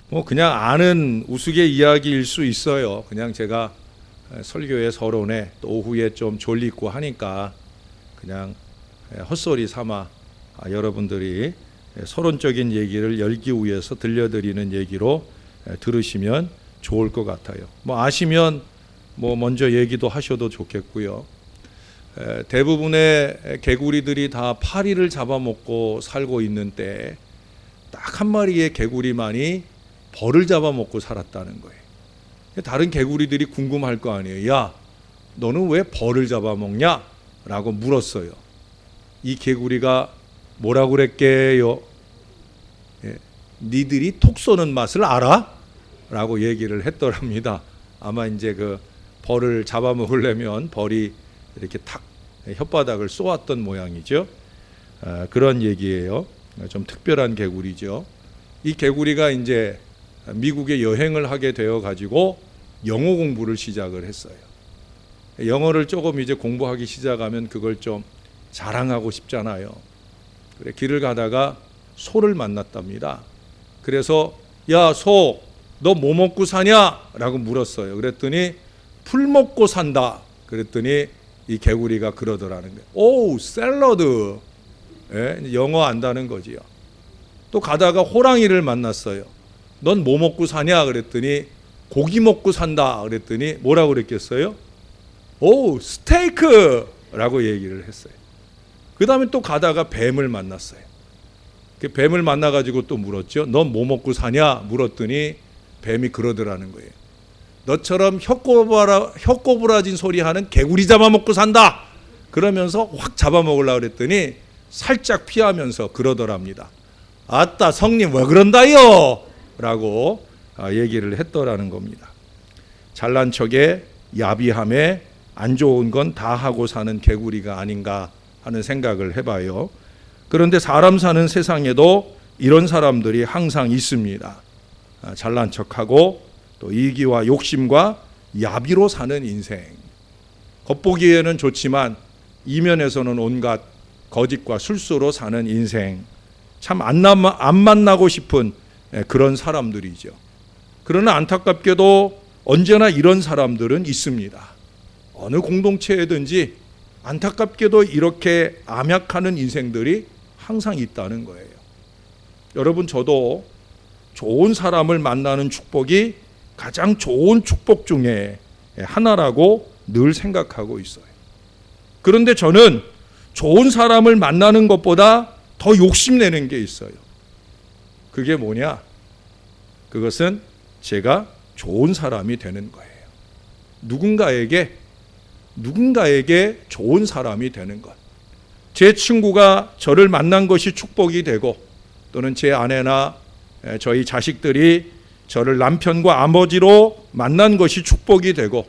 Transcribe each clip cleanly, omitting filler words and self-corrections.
뭐 그냥 아는 우스개 이야기일 수 있어요. 그냥 제가 설교의 서론에 또 오후에 좀 졸리고 하니까 그냥 헛소리 삼아 여러분들이 서론적인 얘기를 열기 위해서 들려드리는 얘기로 들으시면 좋을 것 같아요. 뭐 아시면 뭐 먼저 얘기도 하셔도 좋겠고요. 대부분의 개구리들이 다 파리를 잡아먹고 살고 있는 때 딱 한 마리의 개구리만이 벌을 잡아먹고 살았다는 거예요. 다른 개구리들이 궁금할 거 아니에요. 야, 너는 왜 벌을 잡아먹냐? 라고 물었어요. 이 개구리가 뭐라고 그랬게요? 니들이 톡 쏘는 맛을 알아? 라고 얘기를 했더랍니다. 아마 이제 그 벌을 잡아먹으려면 벌이 이렇게 탁 혓바닥을 쏘았던 모양이죠. 그런 얘기예요. 좀 특별한 개구리죠. 이 개구리가 이제 미국에 여행을 하게 되어 가지고 영어 공부를 시작을 했어요. 영어를 조금 이제 공부하기 시작하면 그걸 좀 자랑하고 싶잖아요. 그래 길을 가다가 소를 만났답니다. 그래서 야, 소, 너 뭐 먹고 사냐? 라고 물었어요. 그랬더니 풀 먹고 산다. 그랬더니 이 개구리가 그러더라는 거예요. 오, 샐러드. 영어 안다는 거지요. 또 가다가 호랑이를 만났어요. 넌 뭐 먹고 사냐? 그랬더니 고기 먹고 산다. 그랬더니 뭐라고 그랬겠어요? 오, 스테이크! 라고 얘기를 했어요. 그 다음에 또 가다가 뱀을 만났어요. 그 뱀을 만나가지고 또 물었죠. 넌 뭐 먹고 사냐? 물었더니 뱀이 그러더라는 거예요. 너처럼 혀꼬부라진 소리 하는 개구리 잡아먹고 산다. 그러면서 확 잡아먹으려고 그랬더니 살짝 피하면서 그러더랍니다. 아따, 성님 왜 그런다요? 라고 얘기를 했더라는 겁니다. 잘난 척에 야비함에 안 좋은 건 다 하고 사는 개구리가 아닌가 하는 생각을 해봐요. 그런데 사람 사는 세상에도 이런 사람들이 항상 있습니다. 잘난 척하고 또 이기와 욕심과 야비로 사는 인생. 겉보기에는 좋지만 이면에서는 온갖 거짓과 술수로 사는 인생. 참 안 만나고 싶은 그런 사람들이죠. 그러나 안타깝게도 언제나 이런 사람들은 있습니다. 어느 공동체에든지 안타깝게도 이렇게 암약하는 인생들이 항상 있다는 거예요. 여러분, 저도 좋은 사람을 만나는 축복이 가장 좋은 축복 중에 하나라고 늘 생각하고 있어요. 그런데 저는 좋은 사람을 만나는 것보다 더 욕심내는 게 있어요. 그게 뭐냐? 그것은 제가 좋은 사람이 되는 거예요. 누군가에게 좋은 사람이 되는 것. 제 친구가 저를 만난 것이 축복이 되고, 또는 제 아내나 저희 자식들이 저를 남편과 아버지로 만난 것이 축복이 되고,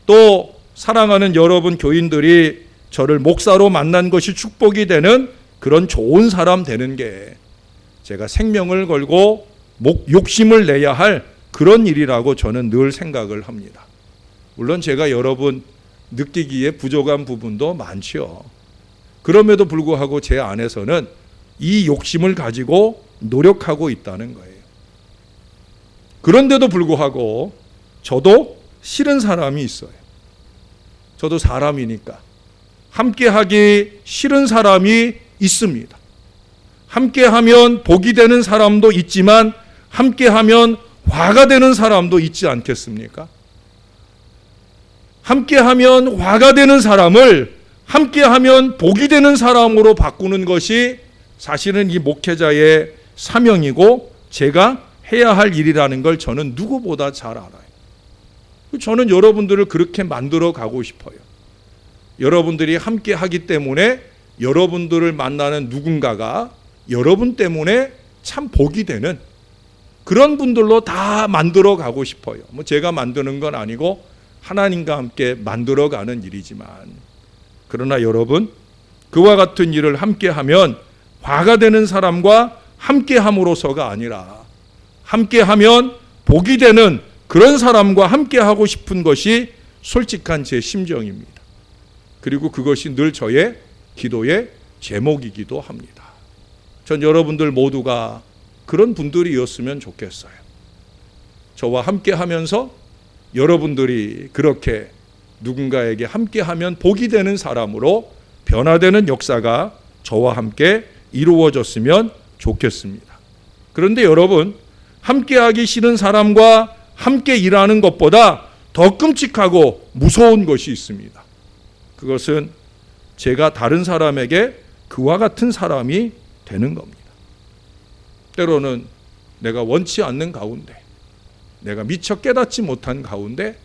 또 사랑하는 여러분 교인들이 저를 목사로 만난 것이 축복이 되는 그런 좋은 사람 되는 게 제가 생명을 걸고 욕심을 내야 할 그런 일이라고 저는 늘 생각을 합니다. 물론 제가 여러분 느끼기에 부족한 부분도 많죠. 그럼에도 불구하고 제 안에서는 이 욕심을 가지고 노력하고 있다는 거예요. 그런데도 불구하고 저도 싫은 사람이 있어요. 저도 사람이니까 함께하기 싫은 사람이 있습니다. 함께하면 복이 되는 사람도 있지만 함께하면 화가 되는 사람도 있지 않겠습니까? 함께하면 화가 되는 사람을 함께하면 복이 되는 사람으로 바꾸는 것이 사실은 이 목회자의 사명이고 제가 해야 할 일이라는 걸 저는 누구보다 잘 알아요. 저는 여러분들을 그렇게 만들어 가고 싶어요. 여러분들이 함께 하기 때문에 여러분들을 만나는 누군가가 여러분 때문에 참 복이 되는 그런 분들로 다 만들어 가고 싶어요. 뭐 제가 만드는 건 아니고 하나님과 함께 만들어 가는 일이지만, 그러나 여러분, 그와 같은 일을 함께 하면 화가 되는 사람과 함께 함으로서가 아니라 함께 하면 복이 되는 그런 사람과 함께 하고 싶은 것이 솔직한 제 심정입니다. 그리고 그것이 늘 저의 기도의 제목이기도 합니다. 전 여러분들 모두가 그런 분들이었으면 좋겠어요. 저와 함께 하면서 여러분들이 그렇게 누군가에게 함께하면 복이 되는 사람으로 변화되는 역사가 저와 함께 이루어졌으면 좋겠습니다. 그런데 여러분, 함께하기 싫은 사람과 함께 일하는 것보다 더 끔찍하고 무서운 것이 있습니다. 그것은 제가 다른 사람에게 그와 같은 사람이 되는 겁니다. 때로는 내가 원치 않는 가운데, 내가 미처 깨닫지 못한 가운데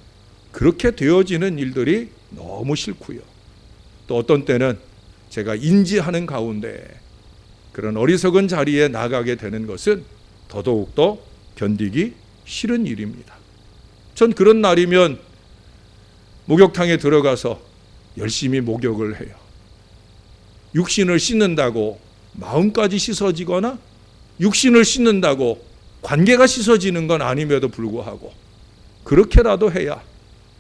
그렇게 되어지는 일들이 너무 싫고요. 또 어떤 때는 제가 인지하는 가운데 그런 어리석은 자리에 나가게 되는 것은 더더욱더 견디기 싫은 일입니다. 전 그런 날이면 목욕탕에 들어가서 열심히 목욕을 해요. 육신을 씻는다고 마음까지 씻어지거나 육신을 씻는다고 관계가 씻어지는 건 아님에도 불구하고 그렇게라도 해야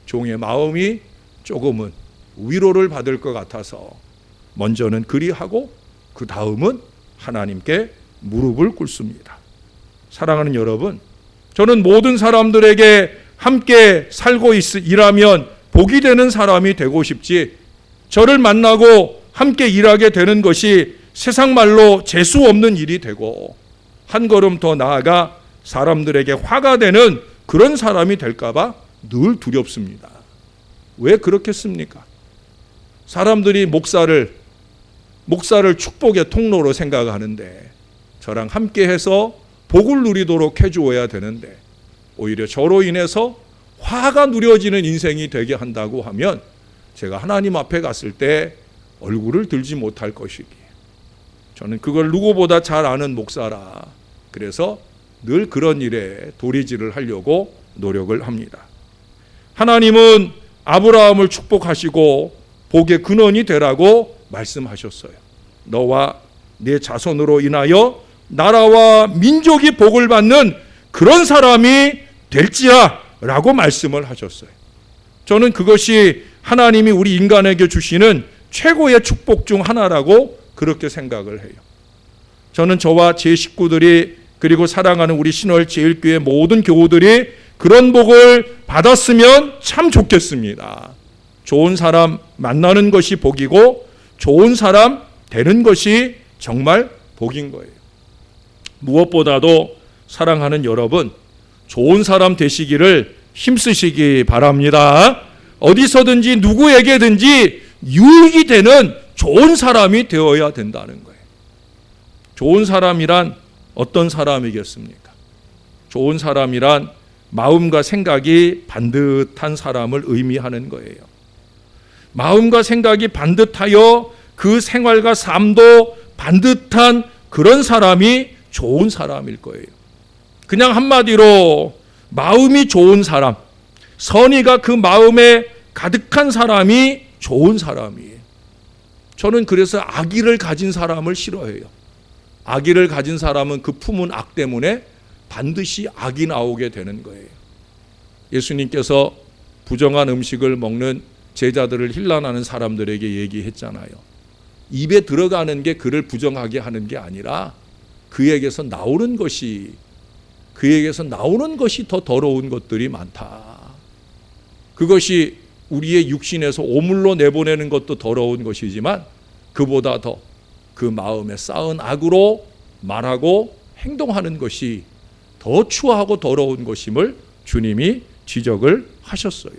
종의 마음이 조금은 위로를 받을 것 같아서 먼저는 그리하고 그 다음은 하나님께 무릎을 꿇습니다. 사랑하는 여러분, 저는 모든 사람들에게 함께 살고 일하면 복이 되는 사람이 되고 싶지, 저를 만나고 함께 일하게 되는 것이 세상 말로 재수 없는 일이 되고 한 걸음 더 나아가 사람들에게 화가 되는 그런 사람이 될까봐 늘 두렵습니다. 왜 그렇겠습니까? 사람들이 목사를 축복의 통로로 생각하는데 저랑 함께해서 복을 누리도록 해주어야 되는데 오히려 저로 인해서 화가 누려지는 인생이 되게 한다고 하면 제가 하나님 앞에 갔을 때 얼굴을 들지 못할 것이기에 저는 그걸 누구보다 잘 아는 목사라 그래서 늘 그런 일에 도리질을 하려고 노력을 합니다. 하나님은 아브라함을 축복하시고 복의 근원이 되라고 말씀하셨어요. 너와 네 자손으로 인하여 나라와 민족이 복을 받는 그런 사람이 될지야 라고 말씀을 하셨어요. 저는 그것이 하나님이 우리 인간에게 주시는 최고의 축복 중 하나라고 그렇게 생각을 해요. 저는 저와 제 식구들이 그리고 사랑하는 우리 신월제일교회 모든 교우들이 그런 복을 받았으면 참 좋겠습니다. 좋은 사람 만나는 것이 복이고 좋은 사람 되는 것이 정말 복인 거예요. 무엇보다도 사랑하는 여러분, 좋은 사람 되시기를 힘쓰시기 바랍니다. 어디서든지 누구에게든지 유익이 되는 좋은 사람이 되어야 된다는 거예요. 좋은 사람이란 어떤 사람이겠습니까? 좋은 사람이란 마음과 생각이 반듯한 사람을 의미하는 거예요. 마음과 생각이 반듯하여 그 생활과 삶도 반듯한 그런 사람이 좋은 사람일 거예요. 그냥 한마디로 마음이 좋은 사람, 선의가 그 마음에 가득한 사람이 좋은 사람이에요. 저는 그래서 악의를 가진 사람을 싫어해요. 악의를 가진 사람은 그 품은 악 때문에 반드시 악이 나오게 되는 거예요. 예수님께서 부정한 음식을 먹는 제자들을 힐난하는 사람들에게 얘기했잖아요. 입에 들어가는 게 그를 부정하게 하는 게 아니라 그에게서 나오는 것이 더 더러운 것들이 많다. 그것이 우리의 육신에서 오물로 내보내는 것도 더러운 것이지만 그보다 더 그 마음에 쌓은 악으로 말하고 행동하는 것이 더 추하고 더러운 것임을 주님이 지적을 하셨어요.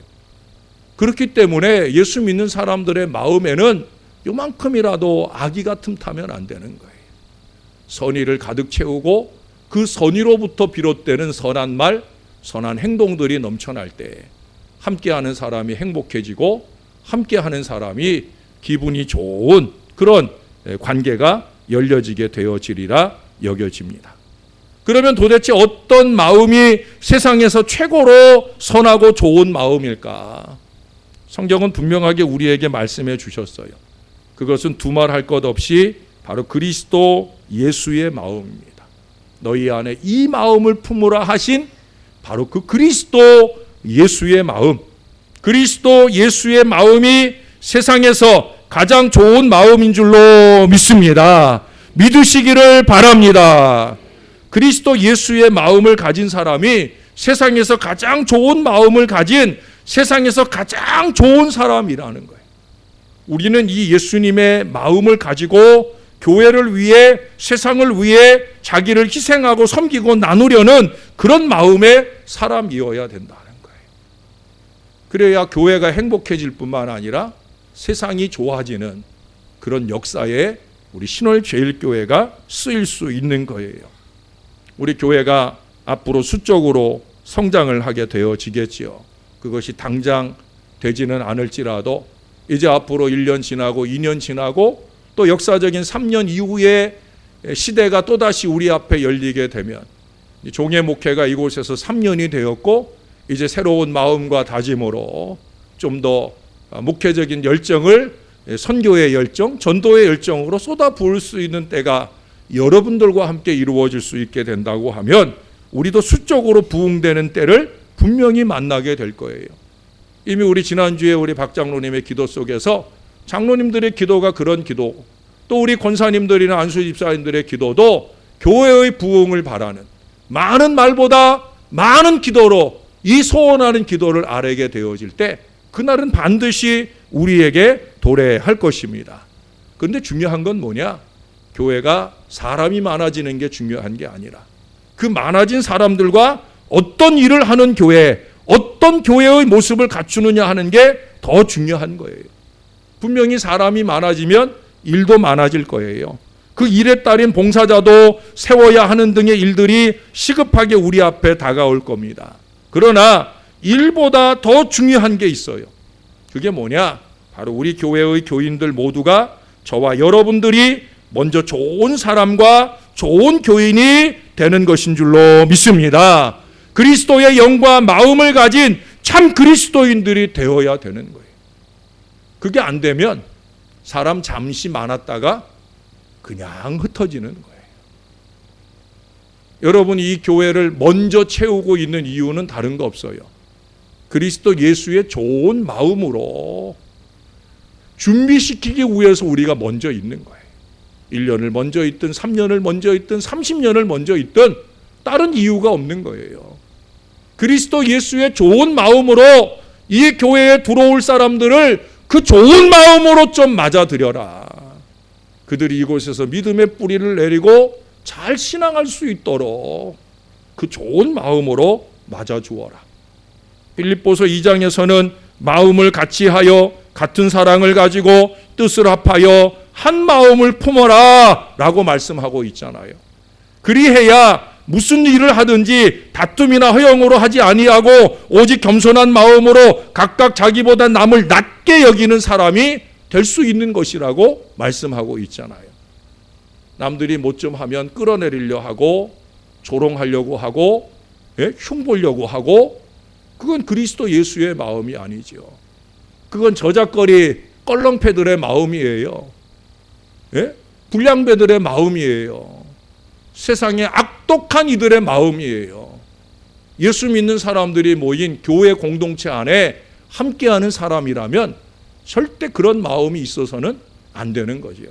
그렇기 때문에 예수 믿는 사람들의 마음에는 요만큼이라도 악의가 틈타면 안 되는 거예요. 선의를 가득 채우고 그 선의로부터 비롯되는 선한 말, 선한 행동들이 넘쳐날 때 함께하는 사람이 행복해지고 함께하는 사람이 기분이 좋은 그런 관계가 열려지게 되어지리라 여겨집니다. 그러면 도대체 어떤 마음이 세상에서 최고로 선하고 좋은 마음일까? 성경은 분명하게 우리에게 말씀해 주셨어요. 그것은 두말할 것 없이 바로 그리스도 예수의 마음입니다. 너희 안에 이 마음을 품으라 하신 바로 그 그리스도 예수의 마음, 그리스도 예수의 마음이 세상에서 가장 좋은 마음인 줄로 믿습니다. 믿으시기를 바랍니다. 그리스도 예수의 마음을 가진 사람이 세상에서 가장 좋은 마음을 가진 세상에서 가장 좋은 사람이라는 거예요. 우리는 이 예수님의 마음을 가지고 교회를 위해, 세상을 위해 자기를 희생하고 섬기고 나누려는 그런 마음의 사람이어야 된다는 거예요. 그래야 교회가 행복해질 뿐만 아니라 세상이 좋아지는 그런 역사에 우리 신월제일교회가 쓰일 수 있는 거예요. 우리 교회가 앞으로 수적으로 성장을 하게 되어지겠지요. 그것이 당장 되지는 않을지라도 이제 앞으로 1년 지나고 2년 지나고 또 역사적인 3년 이후에 시대가 또다시 우리 앞에 열리게 되면 종의 목회가 이곳에서 3년이 되었고 이제 새로운 마음과 다짐으로 좀 더 목회적인 열정을 선교의 열정, 전도의 열정으로 쏟아부을 수 있는 때가 여러분들과 함께 이루어질 수 있게 된다고 하면 우리도 수적으로 부흥되는 때를 분명히 만나게 될 거예요. 이미 우리 지난주에 우리 박 장로님의 기도 속에서 장로님들의 기도가 그런 기도, 또 우리 권사님들이나 안수 집사님들의 기도도 교회의 부흥을 바라는 많은 말보다 많은 기도로 이 소원하는 기도를 아뢰게 되어질 때 그날은 반드시 우리에게 도래할 것입니다. 그런데 중요한 건 뭐냐? 교회가 사람이 많아지는 게 중요한 게 아니라 그 많아진 사람들과 어떤 일을 하는 교회, 어떤 교회의 모습을 갖추느냐 하는 게 더 중요한 거예요. 분명히 사람이 많아지면 일도 많아질 거예요. 그 일에 따른 봉사자도 세워야 하는 등의 일들이 시급하게 우리 앞에 다가올 겁니다. 그러나 일보다 더 중요한 게 있어요. 그게 뭐냐? 바로 우리 교회의 교인들 모두가 저와 여러분들이 먼저 좋은 사람과 좋은 교인이 되는 것인 줄로 믿습니다. 그리스도의 영과 마음을 가진 참 그리스도인들이 되어야 되는 거예요. 그게 안 되면 사람 잠시 많았다가 그냥 흩어지는 거예요. 여러분, 이 교회를 먼저 채우고 있는 이유는 다른 거 없어요. 그리스도 예수의 좋은 마음으로 준비시키기 위해서 우리가 먼저 있는 거예요. 1년을 먼저 있든 3년을 먼저 있든 30년을 먼저 있든 다른 이유가 없는 거예요. 그리스도 예수의 좋은 마음으로 이 교회에 들어올 사람들을 그 좋은 마음으로 좀 맞아들여라. 그들이 이곳에서 믿음의 뿌리를 내리고 잘 신앙할 수 있도록 그 좋은 마음으로 맞아주어라. 빌립보서 2장에서는 마음을 같이 하여 같은 사랑을 가지고 뜻을 합하여 한 마음을 품어라 라고 말씀하고 있잖아요. 그리해야 무슨 일을 하든지 다툼이나 허영으로 하지 아니하고 오직 겸손한 마음으로 각각 자기보다 남을 낮게 여기는 사람이 될 수 있는 것이라고 말씀하고 있잖아요. 남들이 뭐 좀 하면 끌어내리려 하고 조롱하려고 하고 흉보려고 하고 그건 그리스도 예수의 마음이 아니죠. 그건 저작거리 껄렁패들의 마음이에요. 불량배들의 마음이에요. 세상의 악독한 이들의 마음이에요. 예수 믿는 사람들이 모인 교회 공동체 안에 함께하는 사람이라면 절대 그런 마음이 있어서는 안 되는 거죠.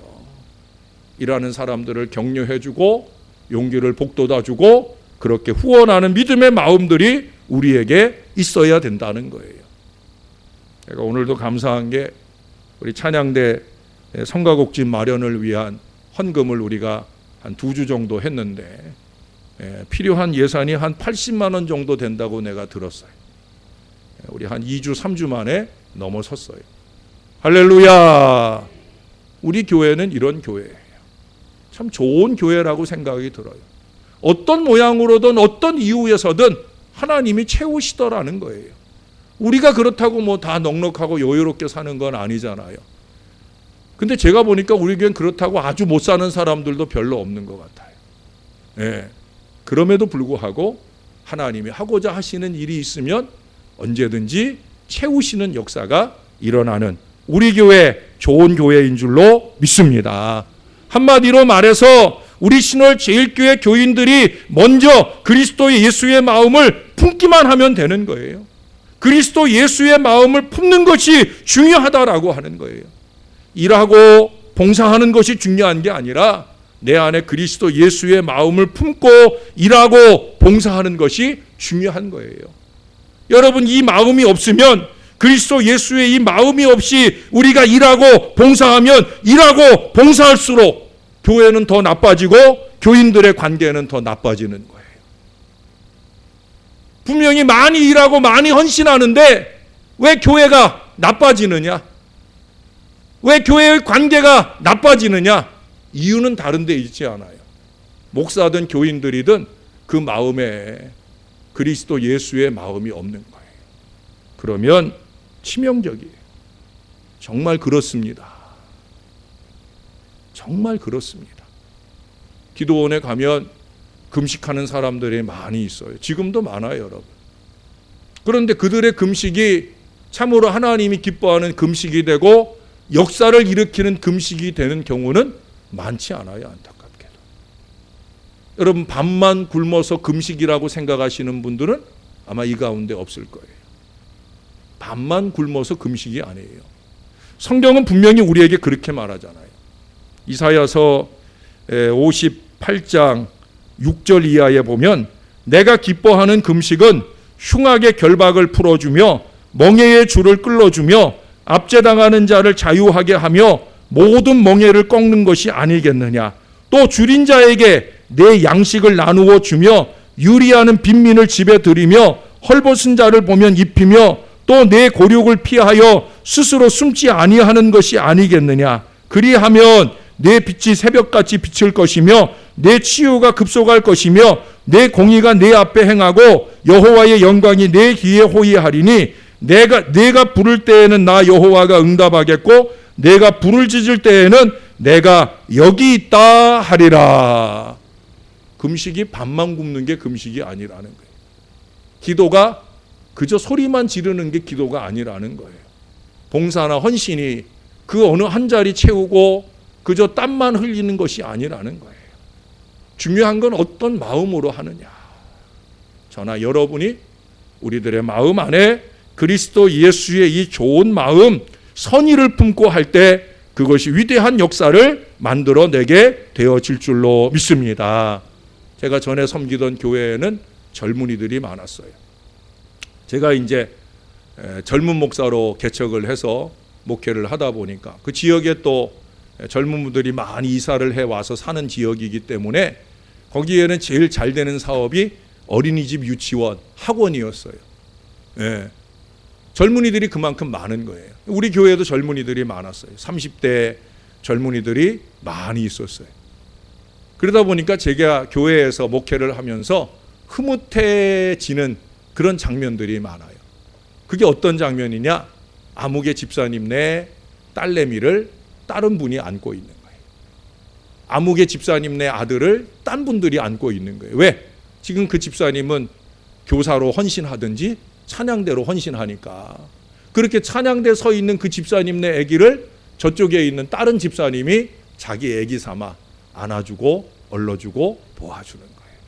일하는 사람들을 격려해주고 용기를 북돋아주고 그렇게 후원하는 믿음의 마음들이 우리에게 있어야 된다는 거예요. 제가 오늘도 감사한 게 우리 찬양대 성가곡집 마련을 위한 헌금을 우리가 한 2주 정도 했는데 필요한 예산이 한 80만 원 정도 된다고 내가 들었어요. 우리 한 2주 3주 만에 넘어섰어요. 할렐루야. 우리 교회는 이런 교회예요. 참 좋은 교회라고 생각이 들어요. 어떤 모양으로든 어떤 이유에서든 하나님이 채우시더라는 거예요. 우리가 그렇다고 뭐 다 넉넉하고 여유롭게 사는 건 아니잖아요. 근데 제가 보니까 우리 교회는 그렇다고 아주 못 사는 사람들도 별로 없는 것 같아요. 그럼에도 불구하고 하나님이 하고자 하시는 일이 있으면 언제든지 채우시는 역사가 일어나는 우리 교회 좋은 교회인 줄로 믿습니다. 한마디로 말해서 우리 신월제일교회 교인들이 먼저 그리스도 예수의 마음을 품기만 하면 되는 거예요. 그리스도 예수의 마음을 품는 것이 중요하다라고 하는 거예요. 일하고 봉사하는 것이 중요한 게 아니라 내 안에 그리스도 예수의 마음을 품고 일하고 봉사하는 것이 중요한 거예요. 여러분, 이 마음이 없으면, 그리스도 예수의 이 마음이 없이 우리가 일하고 봉사하면 일하고 봉사할수록 교회는 더 나빠지고 교인들의 관계는 더 나빠지는 거예요. 분명히 많이 일하고 많이 헌신하는데 왜 교회가 나빠지느냐? 왜 교회의 관계가 나빠지느냐? 이유는 다른 데 있지 않아요. 목사든 교인들이든 그 마음에 그리스도 예수의 마음이 없는 거예요. 그러면 치명적이에요. 정말 그렇습니다. 정말 그렇습니다. 기도원에 가면 금식하는 사람들이 많이 있어요. 지금도 많아요, 여러분. 그런데 그들의 금식이 참으로 하나님이 기뻐하는 금식이 되고 역사를 일으키는 금식이 되는 경우는 많지 않아요, 안타깝게도. 여러분, 밥만 굶어서 금식이라고 생각하시는 분들은 아마 이 가운데 없을 거예요. 밥만 굶어서 금식이 아니에요. 성경은 분명히 우리에게 그렇게 말하잖아요. 이사야서 58장 6절 이하에 보면, 내가 기뻐하는 금식은 흉악의 결박을 풀어주며 멍에의 줄을 끌어주며 압제당하는 자를 자유하게 하며 모든 멍에를 꺾는 것이 아니겠느냐. 또 줄인 자에게 내 양식을 나누어 주며 유리하는 빈민을 집에 들이며 헐벗은 자를 보면 입히며 또 내 고륙을 피하여 스스로 숨지 아니하는 것이 아니겠느냐. 그리하면 내 빛이 새벽같이 비칠 것이며 내 치유가 급속할 것이며 내 공의가 내 앞에 행하고 여호와의 영광이 내 귀에 호위하리니 내가 부를 때에는 나 여호와가 응답하겠고 내가 불을 짖을 때에는 내가 여기 있다 하리라. 금식이 밥만 굶는 게 금식이 아니라는 거예요. 기도가 그저 소리만 지르는 게 기도가 아니라는 거예요. 봉사나 헌신이 그 어느 한 자리 채우고 그저 땀만 흘리는 것이 아니라는 거예요. 중요한 건 어떤 마음으로 하느냐. 저나 여러분이 우리들의 마음 안에 그리스도 예수의 이 좋은 마음, 선의를 품고 할 때 그것이 위대한 역사를 만들어내게 되어질 줄로 믿습니다. 제가 전에 섬기던 교회에는 젊은이들이 많았어요. 제가 이제 젊은 목사로 개척을 해서 목회를 하다 보니까 그 지역에 또 젊은 분들이 많이 이사를 해와서 사는 지역이기 때문에 거기에는 제일 잘 되는 사업이 어린이집, 유치원, 학원이었어요. 예. 젊은이들이 그만큼 많은 거예요. 우리 교회도 젊은이들이 많았어요. 30대 젊은이들이 많이 있었어요. 그러다 보니까 제가 교회에서 목회를 하면서 흐뭇해지는 그런 장면들이 많아요. 그게 어떤 장면이냐? 아무개 집사님네 딸내미를 다른 분이 안고 있는 거예요. 아무개 집사님네 아들을 딴 분들이 안고 있는 거예요. 왜? 지금 그 집사님은 교사로 헌신하든지 찬양대로 헌신하니까 그렇게 찬양대 서 있는 그 집사님네 아기를 저쪽에 있는 다른 집사님이 자기 아기 삼아 안아주고 얼러주고 도와주는 거예요.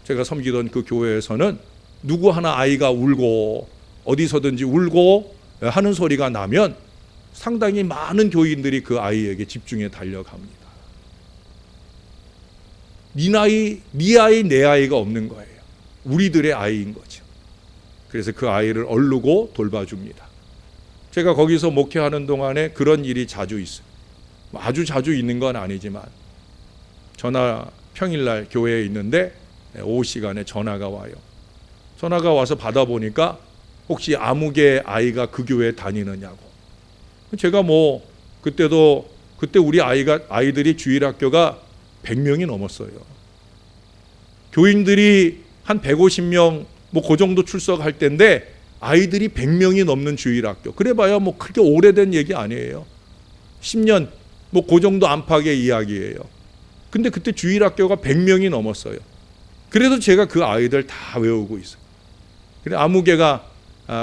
제가 섬기던 그 교회에서는 누구 하나 아이가 울고 어디서든지 울고 하는 소리가 나면 상당히 많은 교인들이 그 아이에게 집중해 달려갑니다. 네 아이 내 아이가 없는 거예요. 우리들의 아이인 거죠. 그래서 그 아이를 얼르고 돌봐줍니다. 제가 거기서 목회하는 동안에 그런 일이 자주 있어요. 아주 자주 있는 건 아니지만 평일날 교회에 있는데 오후 시간에 전화가 와요. 전화가 와서 받아보니까 혹시 아무개 아이가 그 교회에 다니느냐고. 제가 그때 우리 아이들이 주일학교가 100명이 넘었어요. 교인들이 한 150명 그 정도 출석할 때인데 아이들이 100명이 넘는 주일학교. 그래봐야 그렇게 오래된 얘기 아니에요. 10년 그 정도 안팎의 이야기예요. 근데 그때 주일학교가 100명이 넘었어요. 그래도 제가 그 아이들 다 외우고 있어요. 그래 아무개가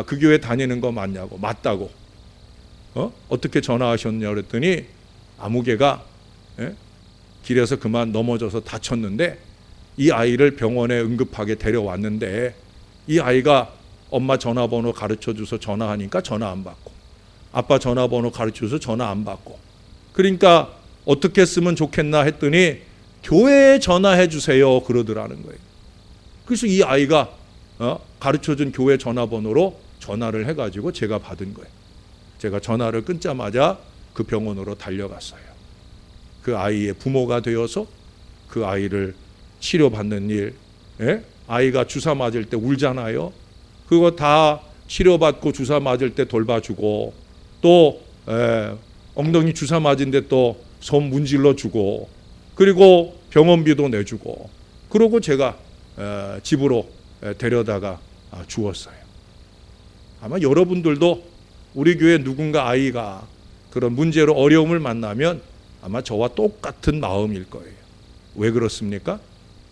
그 교회 다니는 거 맞냐고. 맞다고. 어떻게 전화하셨냐 그랬더니 아무개가 길에서 그만 넘어져서 다쳤는데 이 아이를 병원에 응급하게 데려왔는데 이 아이가 엄마 전화번호 가르쳐줘서 전화하니까 전화 안 받고 아빠 전화번호 가르쳐줘서 전화 안 받고 그러니까 어떻게 쓰면 좋겠나 했더니 교회에 전화해 주세요 그러더라는 거예요. 그래서 이 아이가 가르쳐준 교회 전화번호로 전화를 해가지고 제가 받은 거예요. 제가 전화를 끊자마자 그 병원으로 달려갔어요. 그 아이의 부모가 되어서 그 아이를 치료받는 일, 아이가 주사 맞을 때 울잖아요. 그거 다 치료받고 주사 맞을 때 돌봐주고, 또 엉덩이 주사 맞은데 또 손 문질러주고, 그리고 병원비도 내주고, 그러고 제가 집으로 데려다가 주었어요. 아마 여러분들도 우리 교회 누군가 아이가 그런 문제로 어려움을 만나면 아마 저와 똑같은 마음일 거예요. 왜 그렇습니까?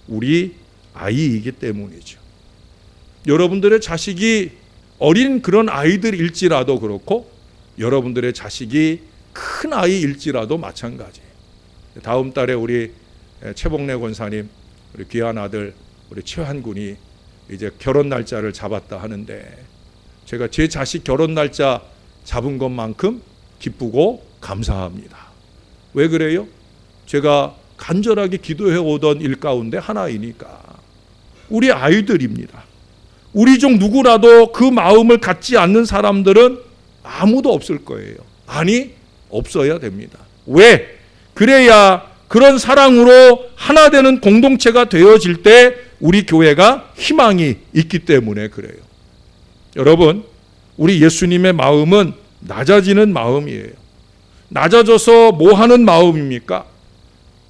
우리 아이이기 때문이죠. 여러분들의 자식이 어린 그런 아이들일지라도 그렇고, 여러분들의 자식이 큰 아이일지라도 마찬가지예요. 다음 달에 우리 최복래 권사님, 우리 귀한 아들 우리 최한군이 이제 결혼 날짜를 잡았다 하는데, 제가 제 자식 결혼 날짜 잡은 것만큼 기쁘고 감사합니다. 왜 그래요? 제가 간절하게 기도해 오던 일 가운데 하나이니까. 우리 아이들입니다. 우리 중 누구라도 그 마음을 갖지 않는 사람들은 아무도 없을 거예요. 아니, 없어야 됩니다. 왜? 그래야 그런 사랑으로 하나 되는 공동체가 되어질 때 우리 교회가 희망이 있기 때문에 그래요. 여러분, 우리 예수님의 마음은 낮아지는 마음이에요. 낮아져서 뭐 하는 마음입니까?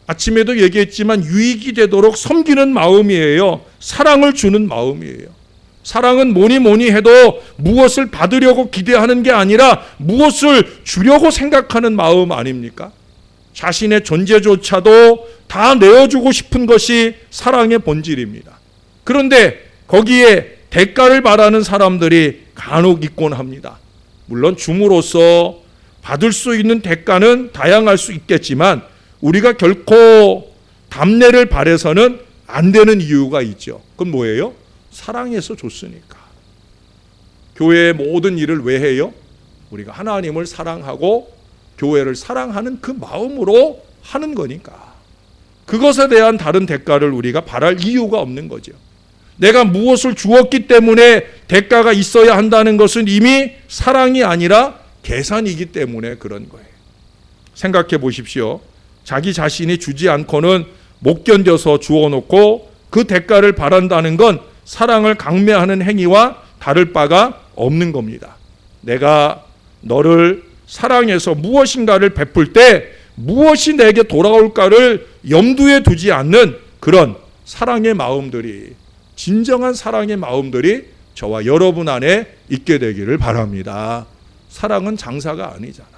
아침에도 얘기했지만 유익이 되도록 섬기는 마음이에요. 사랑을 주는 마음이에요. 사랑은 뭐니 해도 무엇을 받으려고 기대하는 게 아니라 무엇을 주려고 생각하는 마음 아닙니까? 자신의 존재조차도 다 내어주고 싶은 것이 사랑의 본질입니다. 그런데 거기에 대가를 바라는 사람들이 간혹 있곤 합니다. 물론 줌으로써 받을 수 있는 대가는 다양할 수 있겠지만 우리가 결코 답례를 바라서는 안 되는 이유가 있죠. 그건 뭐예요? 사랑해서 줬으니까. 교회의 모든 일을 왜 해요? 우리가 하나님을 사랑하고 교회를 사랑하는 그 마음으로 하는 거니까. 그것에 대한 다른 대가를 우리가 바랄 이유가 없는 거죠. 내가 무엇을 주었기 때문에 대가가 있어야 한다는 것은 이미 사랑이 아니라 계산이기 때문에 그런 거예요. 생각해 보십시오. 자기 자신이 주지 않고는 못 견뎌서 주어놓고 그 대가를 바란다는 건 사랑을 강매하는 행위와 다를 바가 없는 겁니다. 내가 너를 사랑해서 무엇인가를 베풀 때 무엇이 내게 돌아올까를 염두에 두지 않는 그런 사랑의 마음들이, 진정한 사랑의 마음들이 저와 여러분 안에 있게 되기를 바랍니다. 사랑은 장사가 아니잖아요.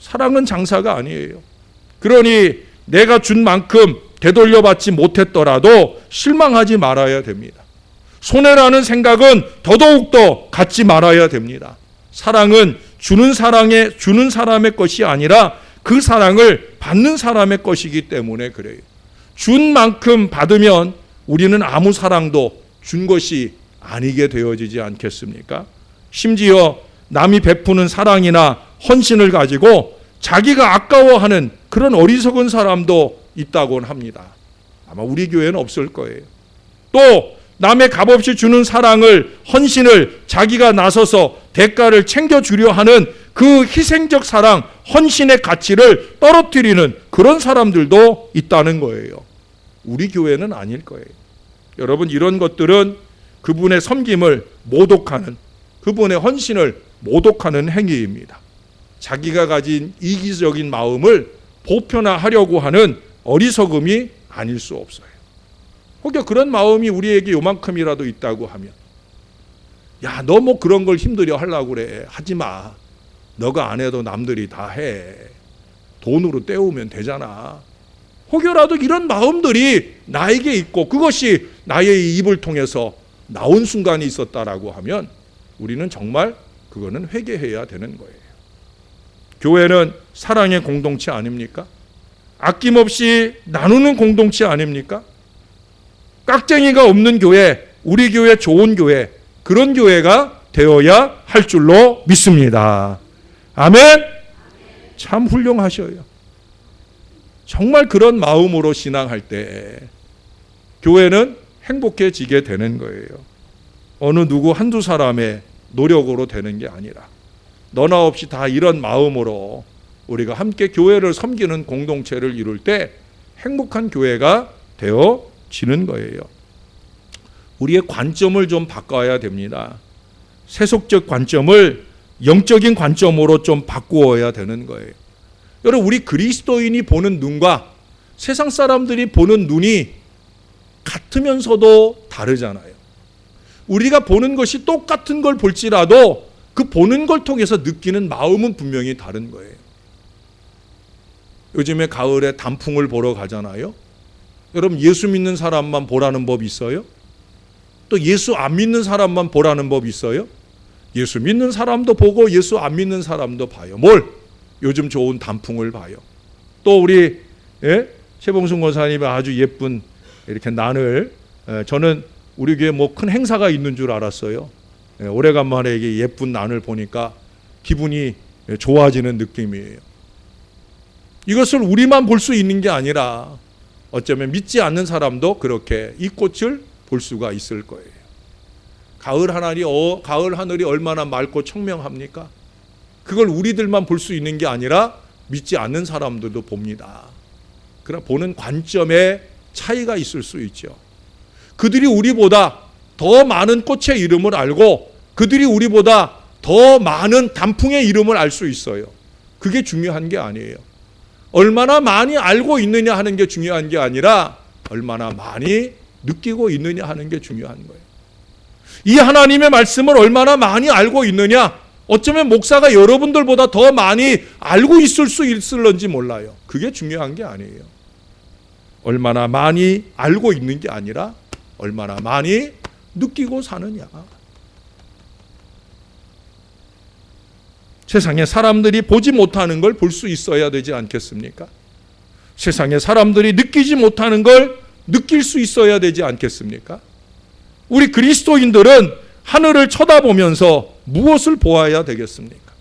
사랑은 장사가 아니에요. 그러니 내가 준 만큼 되돌려받지 못했더라도 실망하지 말아야 됩니다. 손해라는 생각은 더더욱더 갖지 말아야 됩니다. 사랑은 주는 사람의 것이 아니라 그 사랑을 받는 사람의 것이기 때문에 그래요. 준 만큼 받으면 우리는 아무 사랑도 준 것이 아니게 되어지지 않겠습니까? 심지어 남이 베푸는 사랑이나 헌신을 가지고 자기가 아까워하는 그런 어리석은 사람도 있다곤 합니다. 아마 우리 교회는 없을 거예요. 또 남의 값없이 주는 사랑을, 헌신을 자기가 나서서 대가를 챙겨주려 하는 그 희생적 사랑, 헌신의 가치를 떨어뜨리는 그런 사람들도 있다는 거예요. 우리 교회는 아닐 거예요. 여러분, 이런 것들은 그분의 섬김을 모독하는, 그분의 헌신을 모독하는 행위입니다. 자기가 가진 이기적인 마음을 보편화하려고 하는 어리석음이 아닐 수 없어요. 혹여 그런 마음이 우리에게 요만큼이라도 있다고 하면, 야, 너 뭐 그런 걸 힘들여 하려고 그래. 하지 마. 너가 안 해도 남들이 다 해. 돈으로 때우면 되잖아. 혹여라도 이런 마음들이 나에게 있고 그것이 나의 입을 통해서 나온 순간이 있었다라고 하면 우리는 정말 그거는 회개해야 되는 거예요. 교회는 사랑의 공동체 아닙니까? 아낌없이 나누는 공동체 아닙니까? 깍쟁이가 없는 교회, 우리 교회 좋은 교회, 그런 교회가 되어야 할 줄로 믿습니다. 아멘? 참 훌륭하셔요. 정말 그런 마음으로 신앙할 때 교회는 행복해지게 되는 거예요. 어느 누구 한두 사람의 노력으로 되는 게 아니라 너나 없이 다 이런 마음으로 우리가 함께 교회를 섬기는 공동체를 이룰 때 행복한 교회가 되어지는 거예요. 우리의 관점을 좀 바꿔야 됩니다. 세속적 관점을 영적인 관점으로 좀 바꾸어야 되는 거예요. 여러분, 우리 그리스도인이 보는 눈과 세상 사람들이 보는 눈이 같으면서도 다르잖아요. 우리가 보는 것이 똑같은 걸 볼지라도 그 보는 걸 통해서 느끼는 마음은 분명히 다른 거예요. 요즘에 가을에 단풍을 보러 가잖아요. 여러분, 예수 믿는 사람만 보라는 법 있어요? 또 예수 안 믿는 사람만 보라는 법 있어요? 예수 믿는 사람도 보고 예수 안 믿는 사람도 봐요. 뭘? 요즘 좋은 단풍을 봐요. 또 우리 최봉순 권사님의 아주 예쁜 이렇게 난을, 저는 우리 교회 뭐 큰 행사가 있는 줄 알았어요. 오래간만에 이게 예쁜 난을 보니까 기분이 좋아지는 느낌이에요. 이것을 우리만 볼 수 있는 게 아니라 어쩌면 믿지 않는 사람도 그렇게 이 꽃을 볼 수가 있을 거예요. 가을 하늘이 얼마나 맑고 청명합니까? 그걸 우리들만 볼 수 있는 게 아니라 믿지 않는 사람들도 봅니다. 그러나 보는 관점에 차이가 있을 수 있죠. 그들이 우리보다 더 많은 꽃의 이름을 알고 그들이 우리보다 더 많은 단풍의 이름을 알 수 있어요. 그게 중요한 게 아니에요. 얼마나 많이 알고 있느냐 하는 게 중요한 게 아니라 얼마나 많이 느끼고 있느냐 하는 게 중요한 거예요. 이 하나님의 말씀을 얼마나 많이 알고 있느냐, 어쩌면 목사가 여러분들보다 더 많이 알고 있을 수 있을런지 몰라요. 그게 중요한 게 아니에요. 얼마나 많이 알고 있는 게 아니라 얼마나 많이 느끼고 사느냐. 세상에 사람들이 보지 못하는 걸 볼 수 있어야 되지 않겠습니까? 세상에 사람들이 느끼지 못하는 걸 느낄 수 있어야 되지 않겠습니까? 우리 그리스도인들은 하늘을 쳐다보면서 무엇을 보아야 되겠습니까?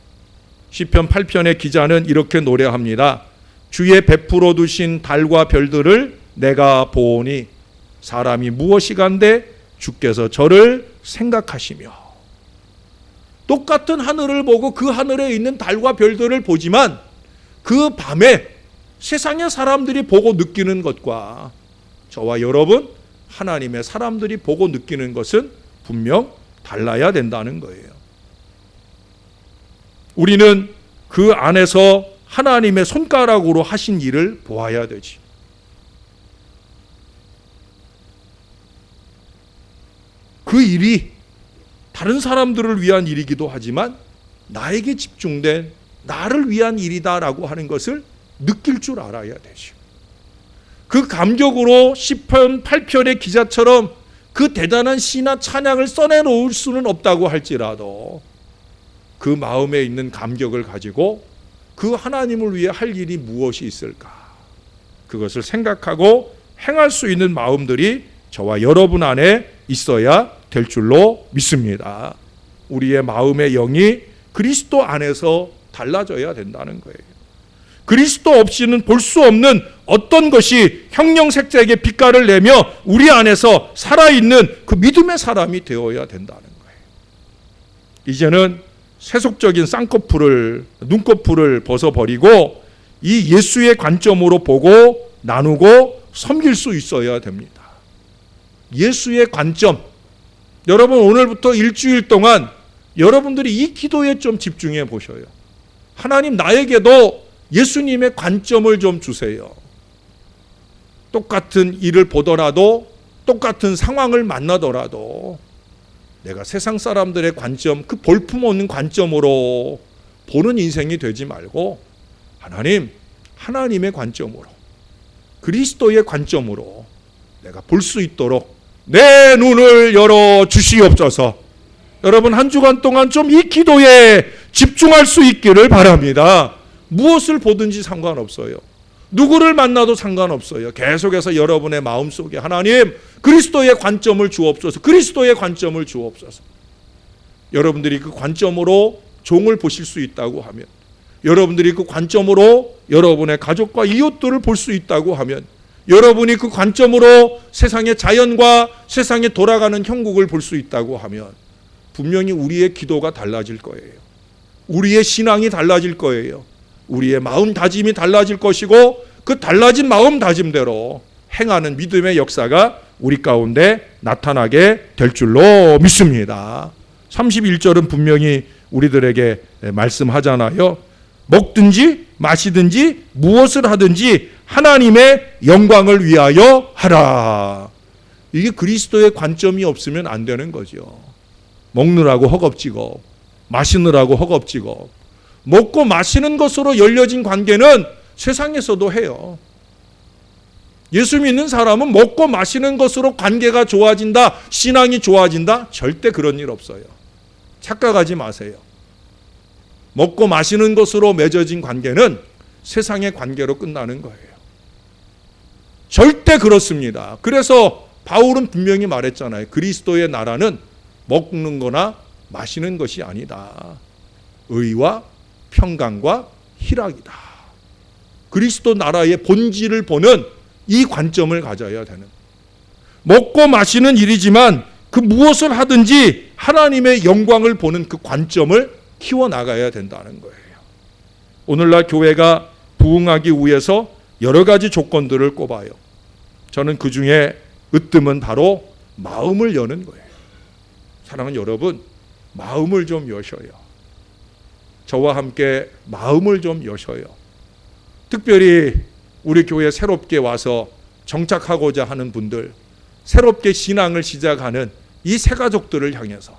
시편 8편의 기자는 이렇게 노래합니다. 주의 베풀어 두신 달과 별들을 내가 보오니 사람이 무엇이간데 주께서 저를 생각하시며. 똑같은 하늘을 보고 그 하늘에 있는 달과 별들을 보지만 그 밤에 세상의 사람들이 보고 느끼는 것과 저와 여러분 하나님의 사람들이 보고 느끼는 것은 분명 달라야 된다는 거예요. 우리는 그 안에서 하나님의 손가락으로 하신 일을 보아야 되지. 그 일이 다른 사람들을 위한 일이기도 하지만 나에게 집중된 나를 위한 일이다라고 하는 것을 느낄 줄 알아야 되죠. 그 감격으로 시편 8편의 기자처럼 그 대단한 시나 찬양을 써내놓을 수는 없다고 할지라도 그 마음에 있는 감격을 가지고 그 하나님을 위해 할 일이 무엇이 있을까? 그것을 생각하고 행할 수 있는 마음들이 저와 여러분 안에 있어야 될 줄로 믿습니다. 우리의 마음의 영이 그리스도 안에서 달라져야 된다는 거예요. 그리스도 없이는 볼 수 없는 어떤 것이 형형색색의 빛깔을 내며 우리 안에서 살아있는 그 믿음의 사람이 되어야 된다는 거예요. 이제는 세속적인 쌍꺼풀을, 눈꺼풀을 벗어버리고 이 예수의 관점으로 보고 나누고 섬길 수 있어야 됩니다. 예수의 관점. 여러분, 오늘부터 일주일 동안 여러분들이 이 기도에 좀 집중해 보셔요. 하나님, 나에게도 예수님의 관점을 좀 주세요. 똑같은 일을 보더라도, 똑같은 상황을 만나더라도 내가 세상 사람들의 관점, 그 볼품없는 관점으로 보는 인생이 되지 말고 하나님, 하나님의 관점으로, 그리스도의 관점으로 내가 볼 수 있도록 내 눈을 열어 주시옵소서. 여러분, 한 주간 동안 좀 이 기도에 집중할 수 있기를 바랍니다. 무엇을 보든지 상관없어요. 누구를 만나도 상관없어요. 계속해서 여러분의 마음속에 하나님, 그리스도의 관점을 주옵소서. 그리스도의 관점을 주옵소서. 여러분들이 그 관점으로 종을 보실 수 있다고 하면, 여러분들이 그 관점으로 여러분의 가족과 이웃들을 볼 수 있다고 하면 여러분이 그 관점으로 세상의 자연과 세상에 돌아가는 형국을 볼 수 있다고 하면 분명히 우리의 기도가 달라질 거예요. 우리의 신앙이 달라질 거예요. 우리의 마음 다짐이 달라질 것이고 그 달라진 마음 다짐대로 행하는 믿음의 역사가 우리 가운데 나타나게 될 줄로 믿습니다. 31절은 분명히 우리들에게 말씀하잖아요. 먹든지 마시든지 무엇을 하든지 하나님의 영광을 위하여 하라. 이게 그리스도의 관점이 없으면 안 되는 거죠. 먹느라고 허겁지겁, 마시느라고 허겁지겁. 먹고 마시는 것으로 열려진 관계는 세상에서도 해요. 예수 믿는 사람은 먹고 마시는 것으로 관계가 좋아진다, 신앙이 좋아진다? 절대 그런 일 없어요. 착각하지 마세요. 먹고 마시는 것으로 맺어진 관계는 세상의 관계로 끝나는 거예요. 절대 그렇습니다. 그래서 바울은 분명히 말했잖아요. 그리스도의 나라는 먹는 거나 마시는 것이 아니다. 의와 평강과 희락이다. 그리스도 나라의 본질을 보는 이 관점을 가져야 되는, 먹고 마시는 일이지만 그 무엇을 하든지 하나님의 영광을 보는 그 관점을 키워나가야 된다는 거예요. 오늘날 교회가 부흥하기 위해서 여러 가지 조건들을 꼽아요. 저는 그 중에 으뜸은 바로 마음을 여는 거예요. 사랑하는 여러분, 마음을 좀 여셔요. 저와 함께 마음을 좀 여셔요. 특별히 우리 교회에 새롭게 와서 정착하고자 하는 분들, 새롭게 신앙을 시작하는 이 새 가족들을 향해서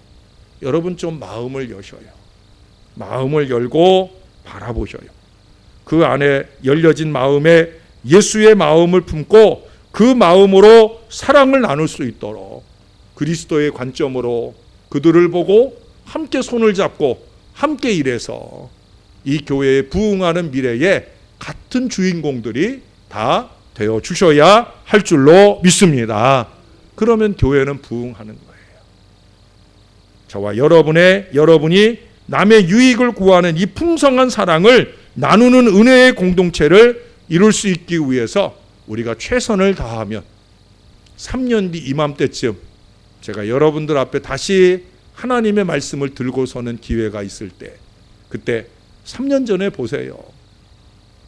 여러분 좀 마음을 여셔요. 마음을 열고 바라보셔요. 그 안에 열려진 마음에 예수의 마음을 품고 그 마음으로 사랑을 나눌 수 있도록 그리스도의 관점으로 그들을 보고 함께 손을 잡고 함께 일해서 이 교회에 부흥하는 미래에 같은 주인공들이 다 되어 주셔야 할 줄로 믿습니다. 그러면 교회는 부흥하는 거예요. 저와 여러분이 남의 유익을 구하는 이 풍성한 사랑을 나누는 은혜의 공동체를 이룰 수 있기 위해서 우리가 최선을 다하면 3년 뒤 이맘때쯤 제가 여러분들 앞에 다시 하나님의 말씀을 들고 서는 기회가 있을 때, 그때 3년 전에 보세요.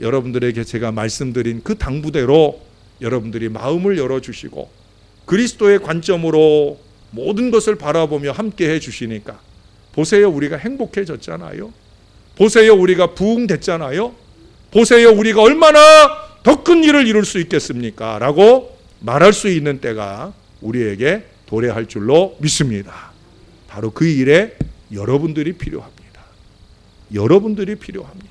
여러분들에게 제가 말씀드린 그 당부대로 여러분들이 마음을 열어주시고 그리스도의 관점으로 모든 것을 바라보며 함께 해주시니까 보세요, 우리가 행복해졌잖아요. 보세요, 우리가 부흥됐잖아요. 보세요, 우리가 얼마나 더 큰 일을 이룰 수 있겠습니까? 라고 말할 수 있는 때가 우리에게 도래할 줄로 믿습니다. 바로 그 일에 여러분들이 필요합니다. 여러분들이 필요합니다.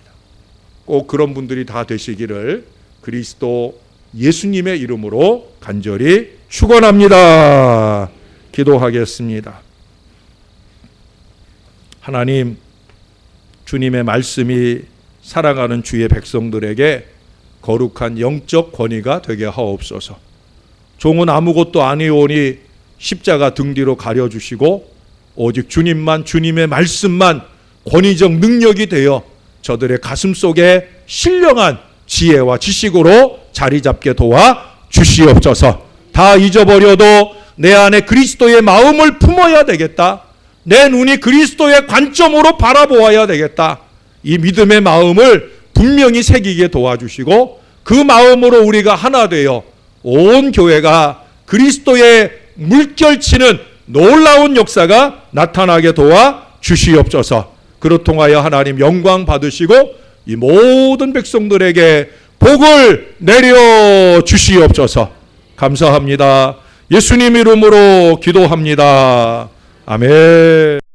꼭 그런 분들이 다 되시기를 그리스도 예수님의 이름으로 간절히 축원합니다. 기도하겠습니다. 하나님, 주님의 말씀이 사랑하는 주의 백성들에게 거룩한 영적 권위가 되게 하옵소서. 종은 아무것도 아니오니 십자가 등 뒤로 가려주시고 오직 주님만, 주님의 말씀만 권위적 능력이 되어 저들의 가슴 속에 신령한 지혜와 지식으로 자리 잡게 도와 주시옵소서. 다 잊어버려도 내 안에 그리스도의 마음을 품어야 되겠다. 내 눈이 그리스도의 관점으로 바라보아야 되겠다. 이 믿음의 마음을 분명히 새기게 도와주시고 그 마음으로 우리가 하나 되어 온 교회가 그리스도의 물결치는 놀라운 역사가 나타나게 도와 주시옵소서. 그로 통하여 하나님 영광 받으시고 이 모든 백성들에게 복을 내려 주시옵소서. 감사합니다. 예수님 이름으로 기도합니다. 아멘.